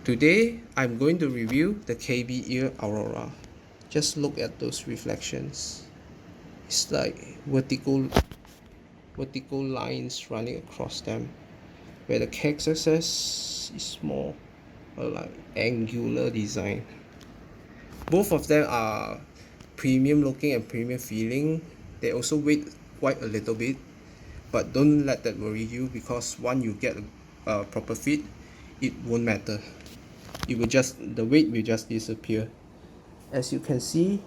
Today, I'm going to review the Kbear Aurora. Just look at those reflections. It's like vertical lines running across them, where the KXXS is more like angular design. Both of them are premium looking and premium feeling. They also weigh quite a little bit, but don't let that worry you, because once you get a proper fit, it won't matter. The weight will just disappear. As you can see,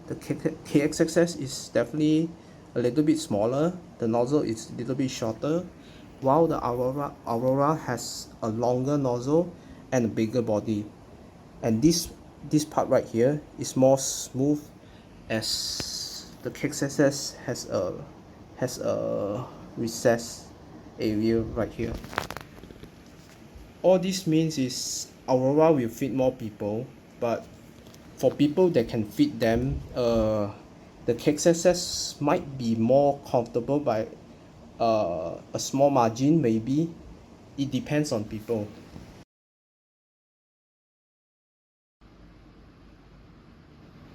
the KXXS is definitely a little bit smaller. The nozzle is a little bit shorter, while the Aurora has a longer nozzle and a bigger body. And this part right here is more smooth, as the KXXS has a recessed area right here. All this means is Aurora will fit more people, but for people that can fit them, the KXXS might be more comfortable by a small margin maybe. It depends on people.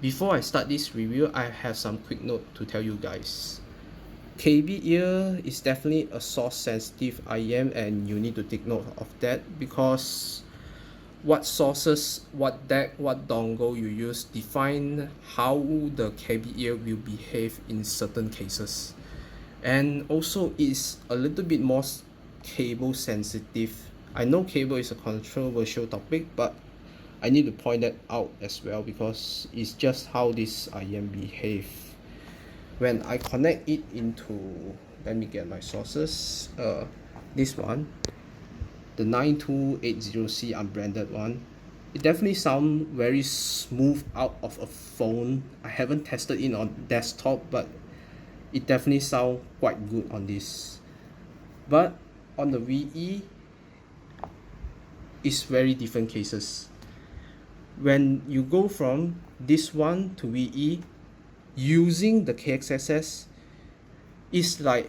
Before I start this review, I have some quick note to tell you guys. Kbear is definitely a source sensitive IEM, and you need to take note of that, because what sources, what deck, what dongle you use define how the Kbear will behave in certain cases. And also it's a little bit more cable sensitive. I know cable is a controversial topic, but I need to point that out as well, because it's just how this IM behave. When I connect it into, let me get my sources, this one, the 9280C unbranded one, it definitely sounds very smooth out of a phone. I haven't tested it on desktop, but it definitely sounds quite good on this. But on the VE, it's very different cases. When you go from this one to VE using the KXXS, it's like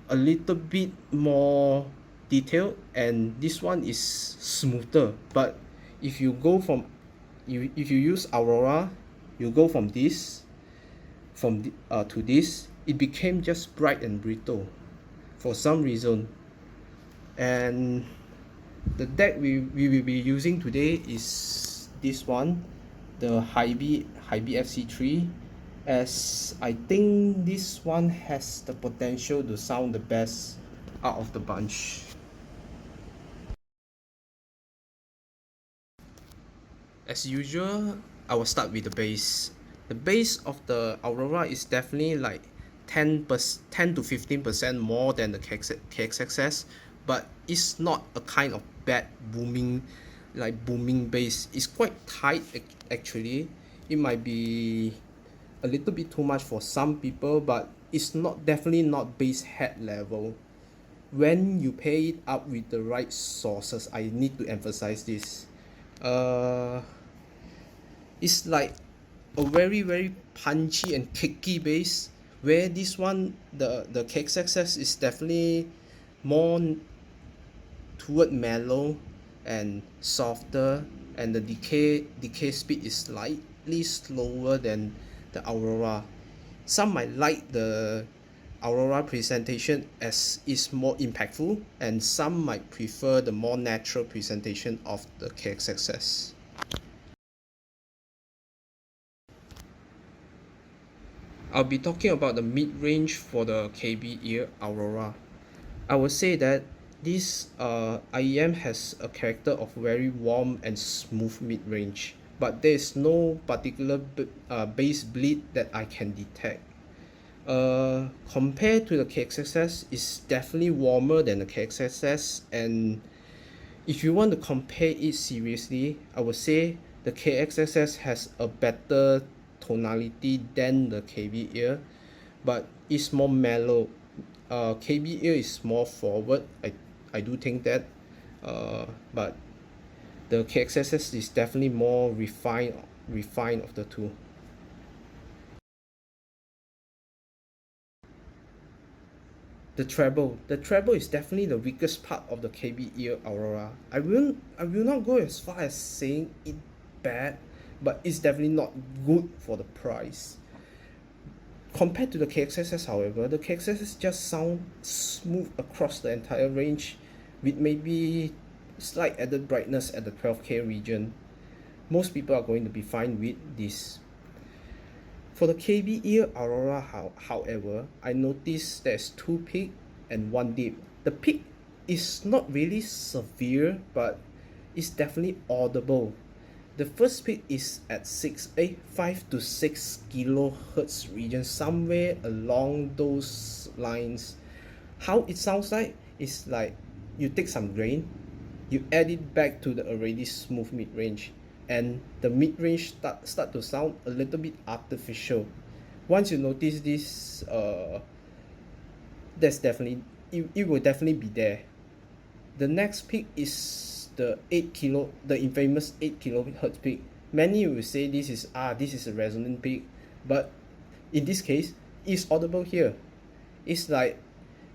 a little bit more detailed, and this one is smoother. But if you go from if you use Aurora, you go from this to this, it became just bright and brittle for some reason. And the deck we will be using today is this one, the Kbear FC3, as I think this one has the potential to sound the best out of the bunch. As usual, I will start with the bass. The bass of the Aurora is definitely like 10 to 15% more than the KXXS, but it's not a kind of bad booming bass. It's quite tight actually. It might be a little bit too much for some people, but it's definitely not bass head level. When you pair it up with the right sources, I need to emphasize this. It's like a very punchy and kicky bass, where this one, the KXXS, is definitely more toward mellow and softer, and the decay speed is slightly slower than the Aurora. Some might like the Aurora presentation as is more impactful, and some might prefer the more natural presentation of the KXXS. I'll be talking about the mid-range for the Kbear Aurora. I would say that this IEM has a character of very warm and smooth mid-range, but there is no particular bass bleed that I can detect. Compared to the KXXS, it's definitely warmer than the KXXS, and if you want to compare it seriously, I would say the KXXS has a better tonality than the Kbear, but it's more mellow. Kbear is more forward. I do think that, but the KXXS is definitely more refined of the two. The treble. The treble is definitely the weakest part of the Kbear Aurora. I will not go as far as saying it bad, but it's definitely not good for the price. Compared to the KXXS, however, the KXXS just sound smooth across the entire range, with maybe slight added brightness at the 12K region. Most people are going to be fine with this. For the Kbear Aurora, however, I noticed there's 2 peak and 1 dip. The peak is not really severe, but it's definitely audible. The first peak is at 5 to 6 kilohertz region, somewhere along those lines. How it sounds like is like you take some grain, you add it back to the already smooth mid-range, and the mid-range start to sound a little bit artificial. Once you notice this, that's definitely it will definitely be there. The next peak is the infamous 8 kilohertz peak. Many will say this is a resonant peak, but in this case, it's audible here. It's like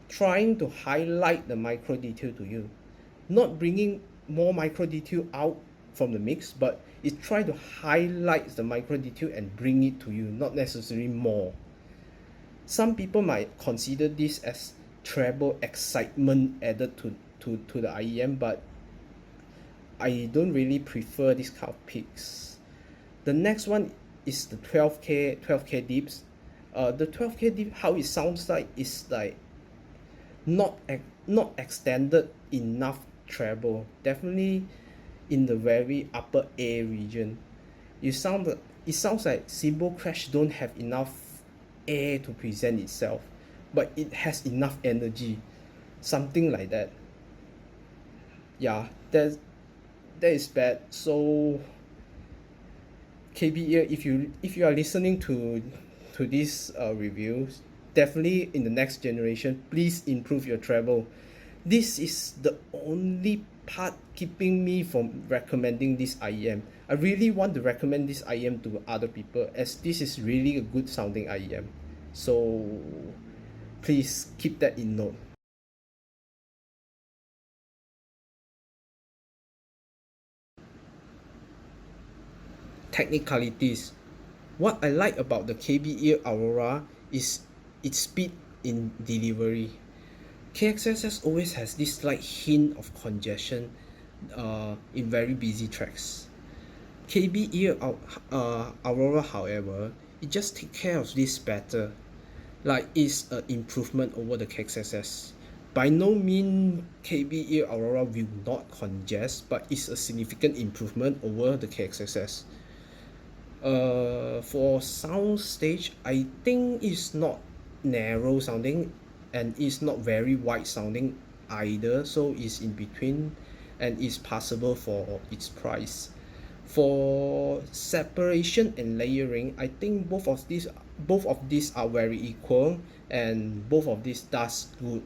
trying to highlight the micro detail to you, not bringing more micro detail out from the mix, but it's trying to highlight the micro detail and bring it to you, not necessarily more. Some people might consider this as treble excitement added to the IEM, but I don't really prefer this kind of peaks. The next one is the 12K dips. The 12K dip, how it sounds like is like not extended enough treble, definitely in the very upper A region. It sounds like Cymbal Crash don't have enough air to present itself, but it has enough energy, something like that. Yeah, that is bad. So Kbear, if you are listening to this review, definitely in the next generation, please improve your treble. This is the only part keeping me from recommending this IEM. I really want to recommend this IEM to other people, as this is really a good sounding IEM. So please keep that in note. Technicalities. What I like about the Kbear Aurora is its speed in delivery. KXXS always has this slight hint of congestion in very busy tracks. Kbear Aurora, however, it just takes care of this better. Like it's an improvement over the KXXS. By no means Kbear Aurora will not congest, but it's a significant improvement over the KXXS. For sound stage, I think it's not narrow sounding and it's not very wide sounding either, so it's in between and it's passable for its price. For separation and layering, I think both of these are very equal, and both of these does good.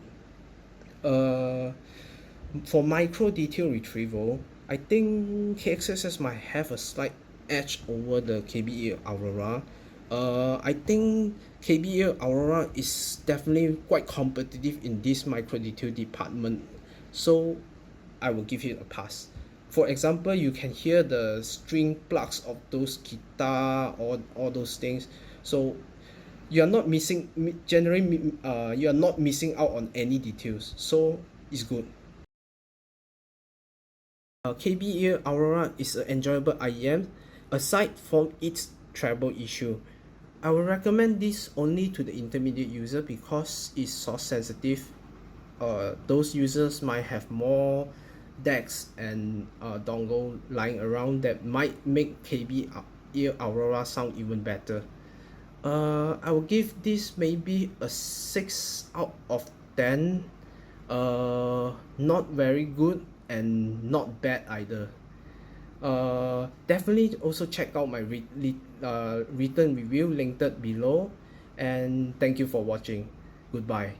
For micro detail retrieval, I think KXXS might have a slight edge over the Kbear Aurora. I think Kbear Aurora is definitely quite competitive in this micro detail department, so I will give it a pass. For example, you can hear the string plugs of those guitar or all those things, so you are not missing you are not missing out on any details, so it's good. Kbear Aurora is an enjoyable IEM aside from its treble issue. I will recommend this only to the intermediate user because it's source sensitive. Those users might have more decks and dongle lying around that might make Kbear Aurora sound even better. I will give this maybe a 6 out of 10. Not very good and not bad either. Definitely also check out my written review linked below, and thank you for watching. Goodbye.